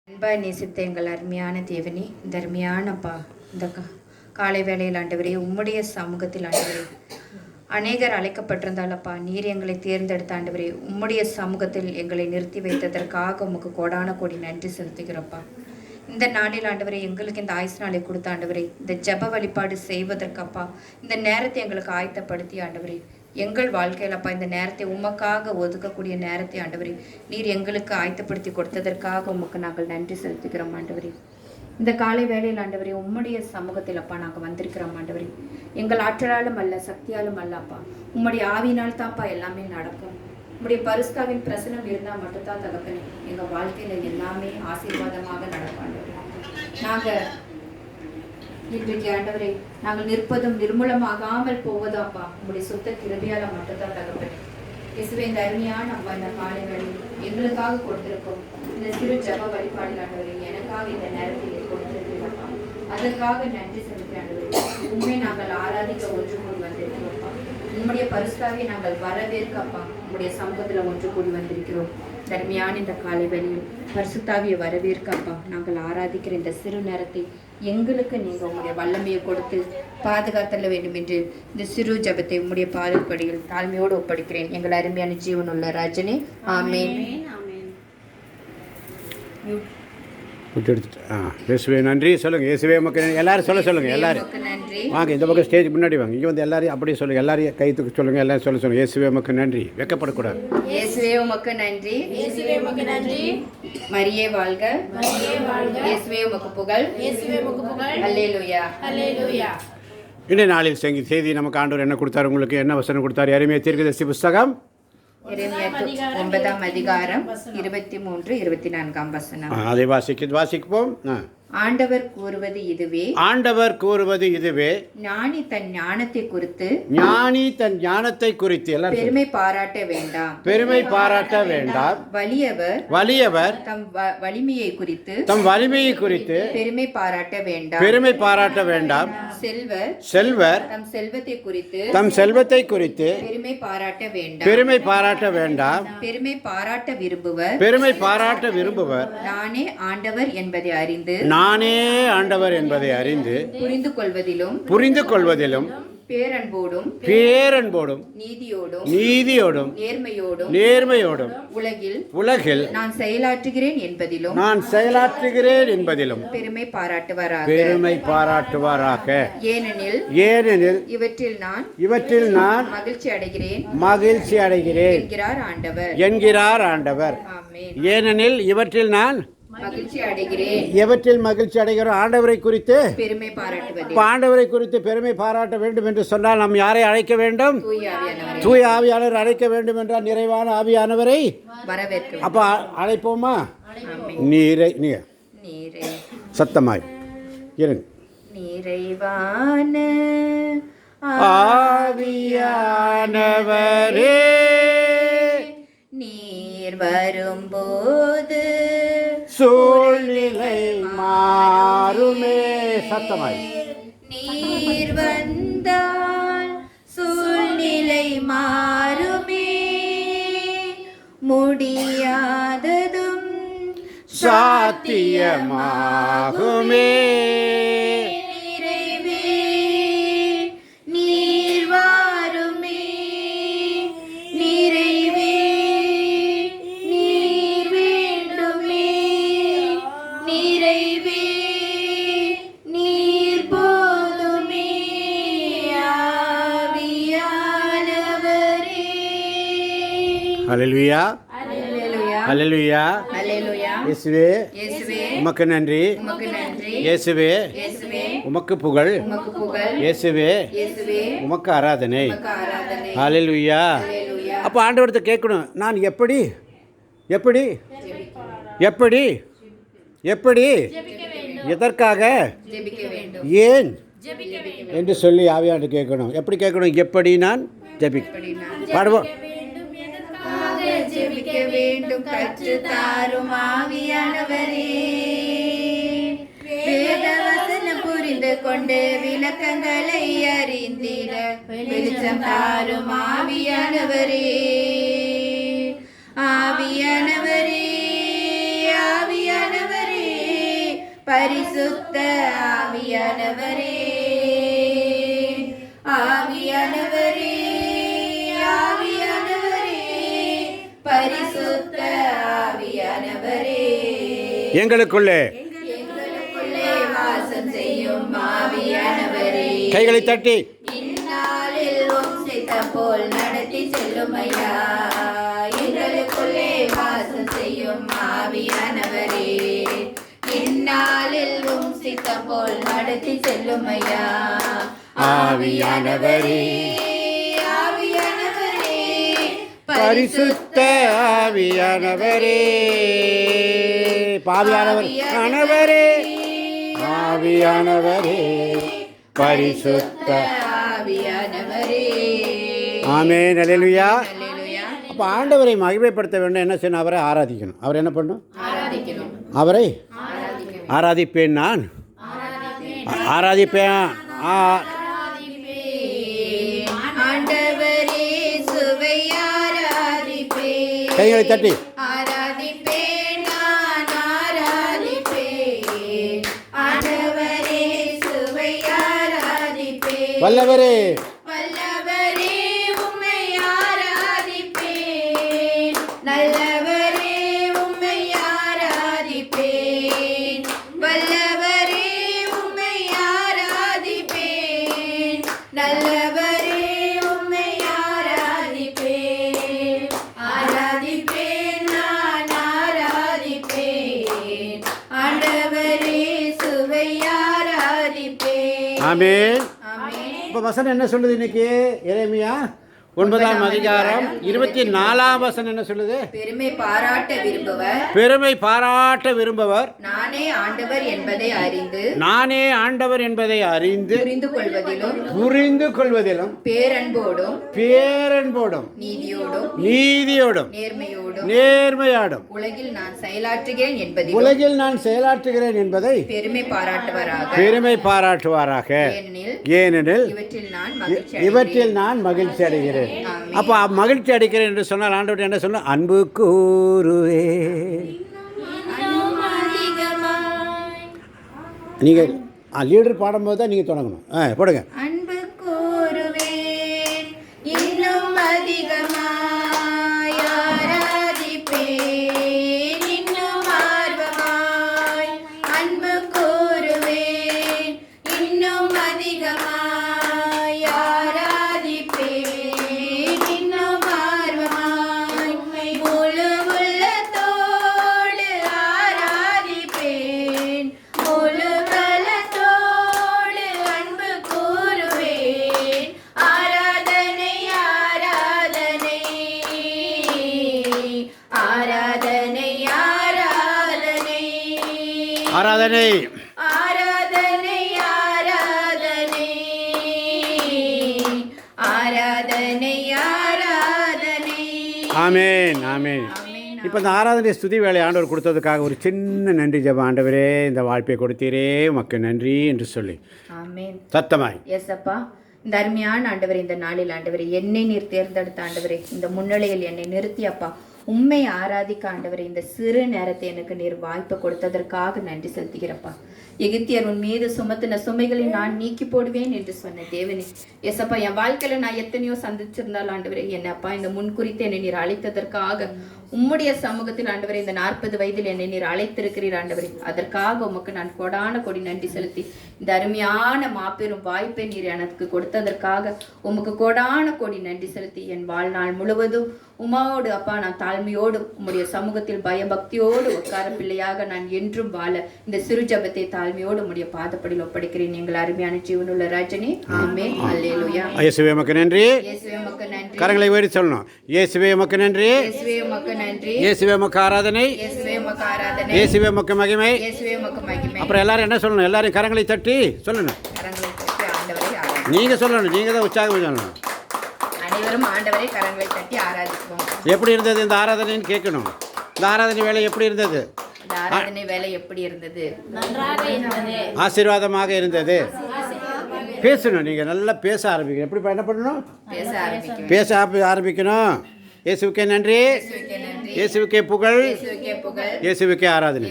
அன்பாய் நேசித்த எங்கள் அருமையான தேவனே, இந்த அருமையானப்பா இந்த காலை வேளையில் ஆண்டவரே, உம்முடைய சமூகத்தில் ஆண்டவரே, அநேகர் அழைக்கப்பட்டிருந்தாலப்பா, நீர் எங்களை தேர்ந்தெடுத்த ஆண்டவரே, உம்முடைய சமூகத்தில் எங்களை நிறுத்தி வைத்ததற்காக உமக்கு கோடான கோடி நன்றி செலுத்துகிறோப்பா. இந்த நாளில் ஆண்டவரே, எங்களுக்கு இந்த ஆயுசு நாளை கொடுத்த ஆண்டவரே, இந்த ஜெப வழிபாடு செய்வதற்கப்பா, இந்த நேரத்தை எங்களுக்கு ஆயத்தப்படுத்தி ஆண்டவரே, எங்கள் வாழ்க்கையில் அப்பா இந்த நேரத்தை உமக்காக ஒதுக்கக்கூடிய நேரத்தை ஆண்டவரே, நீர் எங்களுக்கு ஆயத்தப்படுத்தி கொடுத்ததற்காக உமக்கு நாங்கள் நன்றி செலுத்துகிறோம் ஆண்டவரே. இந்த காலை வேளையில் ஆண்டவரே, உம்முடைய சமூகத்தில் அப்பா நாங்கள் வந்திருக்கிறோம் ஆண்டவரே. எங்கள் ஆற்றலாலும் அல்ல, சக்தியாலும் அல்ல அப்பா, உம்முடைய ஆவியினால் தான்ப்பா எல்லாமே நடக்கும். உம்முடைய பரிசுத்தாவின் பிரசனம் இருந்தால் மட்டும்தான் தகப்பனே எங்கள் வாழ்க்கையில் எல்லாமே ஆசீர்வாதமாக நடக்கும் ஆண்டவரே. நாங்கள் இன்றைக்கு ஆண்டவரே, நாங்கள் நிற்பதும் நிர்மூலமாகாமல் போவதாப்பா உங்களுடைய சுத்த கிருபையால மட்டும்தான் தகப்பனே. இயேசுவே, இந்த அருமையான அப்பா இந்த காலைகளில் எங்களுக்காக கொடுத்திருக்கோம் இந்த சிறு ஜப வழிபாடு ஆண்டவரே, எனக்காக இந்த நேரத்தில் கொடுத்திருக்கிறோம்ப்பா, அதற்காக நன்றி செலுத்தி ஆண்டவரே. உண்மை நாங்கள் ஆராதிக்க ஒன்று கூடி வந்திருக்கிறோம்ப்பா. உம்முடைய பரிசுத்தாவை நாங்கள் வரவேற்கப்பா உங்களுடைய சமூகத்தில் ஒன்று கூடி வந்திருக்கிறோம். தர்மையான இந்த காலை வேளையில் பரிசுத்தாவியை வரவேற்கப்பா நாங்கள் ஆராதிக்கிற இந்த சிறு நேரத்தை எங்களுக்கு நீங்கள் உங்களுடைய வல்லமையை கொடுத்து பாதுகாத்தல வேண்டும் என்று இந்த சிறு ஜபத்தை உங்களுடைய பாதப்படியில் தாழ்மையோடு ஒப்படைக்கிறேன். எங்கள் அருமையான ஜீவனுள்ள ராஜனே, ஆமேன். இயேசுவே நன்றி சொல்லுங்கள். இயேசுவே மக்கள் எல்லாரும் சொல்லுங்கள். எல்லாரும் வாங்க, இந்த பக்கம் ஸ்டேஜ் முன்னாடி வாங்க. இங்கே வந்து எல்லாரையும் அப்படியே சொல்லுங்கள். எல்லாரையும் கை தூக்கி சொல்லுங்கள். எல்லாரும் சொல்லுங்கள். இயேசுவே மக்கள் நன்றி. வெக்கப்படக்கூடாது. இயேசுவே உமக்கு நன்றி. இயேசுவே உமக்கு நன்றி. மரியே வாழ்க. மரியே வாழ்க. இயேசுவே உமக்கு புகழ். இயேசுவே உமக்கு புகழ். அல்லேலூயா. அல்லேலூயா. இன்றைய நாளில் செய்தி நமக்கு ஆண்டவர் என்ன கொடுத்தார்? உங்களுக்கு என்ன வசனம் கொடுத்தார்? எரேமியா தீர்க்கதரிசி புஸ்தகம் 9ஆம் அதிகாரம் 23, 24 வசனம். அதை வாசிப்போம். ஆண்டவர் கூறுவது இதுவே. ஆண்டவர் கூறுவது இதுவே. ஞானி தன் ஞானத்தை குறித்து எல்லாரும் பெருமை பாராட்ட வேண்டாம். பெருமை பாராட்ட வேண்டாம். வலியவர் தம் வலிமையை குறித்து பெருமை பாராட்ட வேண்டாம். பெருமை பாராட்ட வேண்டாம். செல்வர் தம் செல்வத்தை குறித்து பெருமை பாராட்ட வேண்டாம். பெருமை பாராட்ட வேண்டாம். பெருமை பாராட்ட விரும்புவர் நானே ஆண்டவர் என்பதை அறிந்து புரிந்து கொள்வதிலும் பேரன்போடும் நீதியோடும் நேர்மையோடும் உலகில் நான் செயலாற்றுகிறேன் என்பதிலும் பெருமை பாராட்டுவாராக. ஏனெனில் இவற்றில் நான் மகிழ்ச்சி அடைகிறேன் என்கிறார் ஆண்டவர். ஏனெனில் இவற்றில் நான் மகிழ்ச்சி அடைகிறோம். ஆண்டவரை குறித்து பெருமை பாராட்ட வேண்டும் என்று சொன்னால் நாம் யாரை அழைக்க வேண்டும்? தூய ஆவியானவர் அழைக்க வேண்டும் என்றால் நிறைவான ஆவியானவரை அப்ப அழைப்போமா? நீரை சத்தமாய் இருங்க. நிறைவான ஆவியானவரே, நீர் வரும்போது சூழ்நிலை மாறுமே. சத்தமாய். நீர் வந்தால் சூழ்நிலை மாறுமே, முடியாததும் சாத்தியமாகுமே. ஹல்லேலூயா. ஹல்லேலூயா. இயேசுவே உமக்கு நன்றி. இயேசுவே உமக்கு புகழ். இயேசுவே உமக்கு ஆராதனை. ஹல்லேலூயா. அப்போ ஆண்டவர்கிட்ட கேட்கணும், நான் எப்படி எதற்காக ஏன் என்று சொல்லி ஆவியாண்டு கேட்கணும். எப்படி கேட்கணும்? எப்படி நான் பாடுவோம். ஜெபிக்க வேண்டும் கற்று தாரும் ஆவியானவரே, வேத வசனம் புரிந்து கொண்டு விளக்கங்களை அறிந்திட வெளிச்சம் தாரும் ஆவியானவரே. ஆவியானவரே, ஆவியானவரே, பரிசுத்த ஆவியானவரே, ஆவியானவரே, ஆவியானவரே, பரிசுத்த ஆவியானவரே, எங்களுக்குள்ளே வாசம் செய்யும் ஆவியானவரே, கைகளை தட்டி இந்நாளில் சித்த போல் நடத்தி செல்லும் ஐயா. எங்களுக்குள்ளே வாசம் செய்யும் ஆவியானவரே, இந்நாளில் சித்த போல் நடத்தி செல்லும் ஐயா. ஆவியானவரே, ஆவியானவரே, பரிசுத்த ஆவியானவரே, ஆவியானவர் ஆனவரே, ஆவியானவரே, பரிசுத்த ஆவியானவரே. ஆமென். அல்லேலூயா. அல்லேலூயா. அப்போ ஆண்டவரை மகிமைப்படுத்த வேண்டும். என்ன செய்யணும்? அவரை ஆராதிக்கணும். அவர் என்ன பண்ணணும்? ஆராதிக்கணும். அவரை ஆராதிப்பேன். நான் ஆராதிப்பேன். ஆண்டவரே சுவை ஆராதிப்பேன். கைகளை தட்டி ஆராதிப்பேன், நான் ஆராதிப்பேன். ஆண்டவரே சுவை ஆராதிப்பேன். வல்லவரே, வல்லவரே உம்மை ஆராதிப்பேன். நல்லவரே உம்மை ஆராதிப்பேன். வல்லவரே உம்மை ஆராதிப்பேன். நல்லவரே உம்மை ஆராதிப்பேன். ஆராதிப்பேன், நான் ஆராதிப்பேன். ஆண்டவரே சுவை ஆராதிப்பேன். ஆமென். ஆமென். இப்போ வசனம் என்ன சொல்லுது இன்னைக்கு? எரேமியா 9ஆம் அதிகாரம் 24ஆம் வசனம் என்ன சொல்லுது? பெருமை பாராட்ட விரும்புவர், பெருமை பாராட்ட விரும்பவர், நானே ஆண்டவர் என்பதை அறிந்து நானே ஆண்டவர் என்பதை அறிந்து புரிந்து கொள்வதிலும் பேரன்போடும் பேரன்போடும் நீதியோடும் நீதியோடும் நேர்மையாடும் உலகில் நான் செயலாற்றுகிறேன் என்பதை பெருமை பாராட்டுவாராக. ஏனெனில் இவற்றில் நான் மகிழ்ச்சி அடைகிறேன். அப்போ மகிழ்ச்சி அடைக்கிறேன் என்று சொன்னால் ஆண்டவர் என்ன சொன்ன? அன்பு கூறுவே. நீங்கள் லீடர் பாடும்போது தான் நீங்கள் தொடங்கணும். போடுங்க. அன்பு கூறுவேன், இன்னும் அதிகமாய் ஆராதிப்பேன், இன்னும் ஆர்வமாய் அன்பு கூறுவேன், இன்னும் அதிகமாய் ஆராதிப்பேன், இன்னும் ஆர்வமாய் முழு உள்ளத்தோடு ஆராதிப்பேன், முழு பலத்தோடு அன்பு கூறுவேன். ஆராதனை ஆராதனை ஆராதனை ஆராதனை ஆராதனை ஆராதனை ஆராதனை ஆராதனை. ஆமென். ஆமென். இப்போ இந்த ஆராதனை ஸ்துதி வேலை ஆண்டவர் கொடுத்ததுக்காக ஒரு சின்ன நன்றி ஜெபம். ஆண்டவரே, இந்த வாழ்ப்பை கொடுத்தீரே, உமக்கு நன்றி என்று சொல்லி ஆமென். சத்தமாய் எஸ்அப்பா, இந்த அருமையான ஆண்டவரே, இந்த நாளில் ஆண்டவரே என்னை நீர் தேர்ந்தெடுத்த ஆண்டவரே, இந்த முன்னிலையில் என்னை நிறுத்தி அப்பா உம்மை ஆராதிக்க ஆண்டவரே இந்த சிறு நேரத்தை எனக்கு நீர் வாய்ப்பு கொடுத்ததற்காக நன்றி செலுத்துகிறப்பா. எகிப்தியர் உன் மீது சுமத்தின சுமைகளை நான் நீக்கி போடுவேன் என்று சொன்ன தேவனே, எஸ்அப்பா, என் வாழ்க்கையில நான் எத்தனையோ சந்திச்சிருந்தால் ஆண்டவரே என்னப்பா இந்த முன்குறித்து என்னை நீர் அழைத்ததற்காக உம்முடைய சமூகத்தில் ஆண்டவரே இந்த 40 வயதில் என்னை நீர் அழைத்திருக்கிறீர் ஆண்டவரே. அதற்காக உமக்கு நான் கொடான கொடி நன்றி செலுத்தி இந்த அருமையான மாபெரும் வாய்ப்பை நீர் எனக்கு கொடுத்ததற்காக உமக்கு கொடான கொடி நன்றி செலுத்தி என் வாழ்நாள் முழுவதும் உமாவோடு அப்பா நான் தாழ்மையோடு உம்முடைய சமூகத்தில் பயபக்தியோடு உட்கார பிள்ளையாக நான் என்றும் வாழ இந்த சிறு ஜபத்தை தாழ்மையோடு உம்முடைய பாதப்படியில் ஒப்படைக்கிறேன். எங்கள் அருமையான ஜீவனுள்ள ராஜனே. ஆமென். அல்லேலூயா. இயேசுவே உமக்கு நன்றி. இயேசுவே உமக்கு நன்றி. கரங்களை உயர்த்தி சொல்லணும். இயேசுவே உமக்கு நன்றி. இயேசுவே உமக்கு நன்றி. இயேசுவே உமக்கு ஆராதனை. இயேசுவே உமக்கு ஆராதனை. இயேசுவே உமக்கு மகிமை. இயேசுவே உமக்கு மகிமை. அப்புறம் எல்லாரும் என்ன சொல்லணும்? எல்லாரும் கரங்களை தட்டி சொல்லணும். கரங்களை தட்டி ஆண்டவரை ஆராதிப்போம். நீங்க சொல்லணும். நீங்க தான் உற்சாகம் சொல்லணும். அனைவரும் ஆண்டவரை கரங்களை தட்டி ஆராதிப்போம். எப்படி இருந்தது இந்த ஆராதனைன்னு கேட்கணும். இந்த ஆராதனை வேலை எப்படி இருந்தது? இந்த ஆராதனை வேலை எப்படி இருந்தது? ஆசீர்வாதமாக இருந்தது. பேசணும். நீங்கள் நல்லா பேச ஆரம்பிக்கணும். எப்படி என்ன பண்ணணும்? பேச ஆரம்பிக்கணும். இயேசுவுக்கே நன்றி. இயேசுவுக்கே புகழ். இயேசுவுக்கே ஆராதனை.